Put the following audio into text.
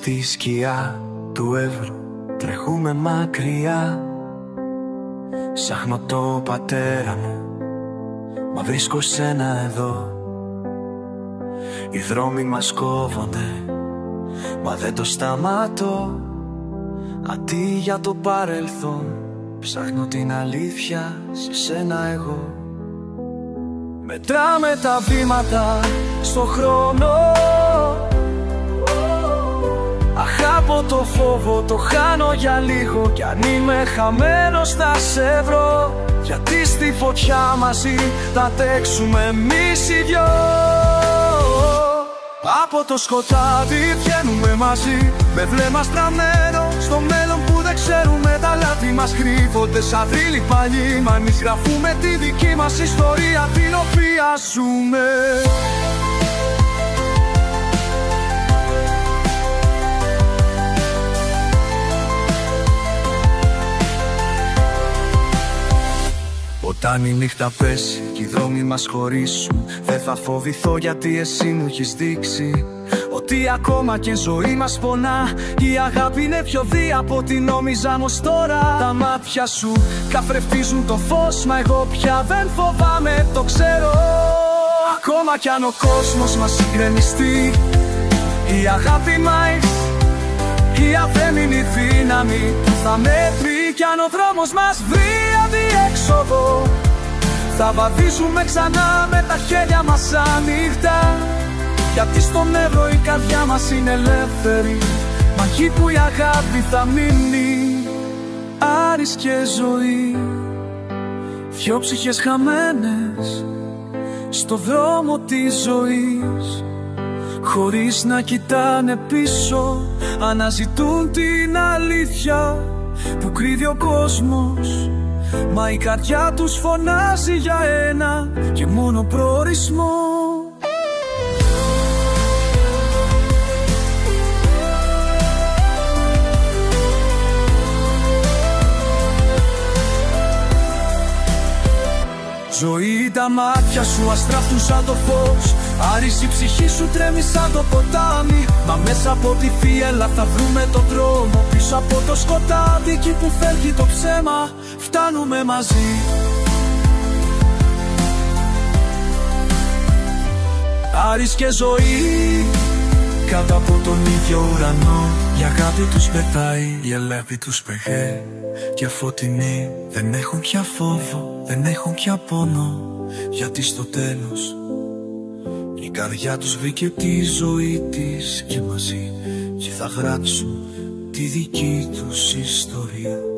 στη σκιά του Εύρου τρέχουμε μακριά. Ψάχνω το πατέρα μου, μα βρίσκω σένα εδώ. Οι δρόμοι μας κόβονται, μα δεν το σταματώ. Αντί για το παρελθόν, ψάχνω την αλήθεια σε σένα εγώ. Μετράμε τα βήματα στο χρόνο. Αγάπω το φόβο, το χάνω για λίγο. Κι αν είμαι χαμένος θα σε βρω, γιατί στη φωτιά μαζί θα αντέξουμε εμείς οι δυο. Από το σκοτάδι βγαίνουμε μαζί, με βλέμμα στραμμένο στο μέλλον που δεν ξέρουμε. Τα λάθη μας κρύβονται σαν θρύλοι παλιοί, μα εμείς γραφούμε τη δική μας ιστορία, την οποία ζούμε. Όταν η νύχτα πέσει και οι δρόμοι μας χωρίσουν, δεν θα φοβηθώ, γιατί εσύ μου έχεις δείξει ότι ακόμα και ζωή μας πονά, η αγάπη είναι πιο δει από ό,τι νόμιζα ως τώρα. Τα μάτια σου καθρεφτίζουν το φως, μα εγώ πια δεν φοβάμαι, το ξέρω. Ακόμα κι αν ο κόσμος μας συγκρεμιστεί, η αγάπη μας, η αδέμινη δύναμη που θα με βρει. Κι αν ο δρόμος μας βρει αδιέξοδο, θα βαδίζουμε ξανά με τα χέρια μας ανοιχτά. Γιατί στον Εύρο η καρδιά μας είναι ελεύθερη, μα εκεί που η αγάπη θα μείνει. Άρης και ζωή, δυο ψυχές χαμένες στο δρόμο της ζωής, χωρίς να κοιτάνε πίσω, αναζητούν την αλήθεια που κρύβει ο κόσμος, μα η καρδιά τους φωνάζει για ένα και μόνο προορισμό. Ζωή, τα μάτια σου αστράφτουν σαν το φως, Άρης η ψυχή σου τρέμει σαν το ποτάμι, μα μέσα από τη φιέλα θα βρούμε τον δρόμο. Πίσω από το σκοτάδι, εκεί που φεύγει το ψέμα, φτάνουμε μαζί. Άρης και ζωή, κάτω από τον ίδιο ουρανό, η αγάπη τους πετάει, η ελπίδα τους πεγέ και φωτεινή. Δεν έχουν πια φόβο, δεν έχουν πια πόνο, γιατί στο τέλος η καρδιά τους βρήκε τη ζωή της και μαζί και θα γράψουν τη δική τους ιστορία.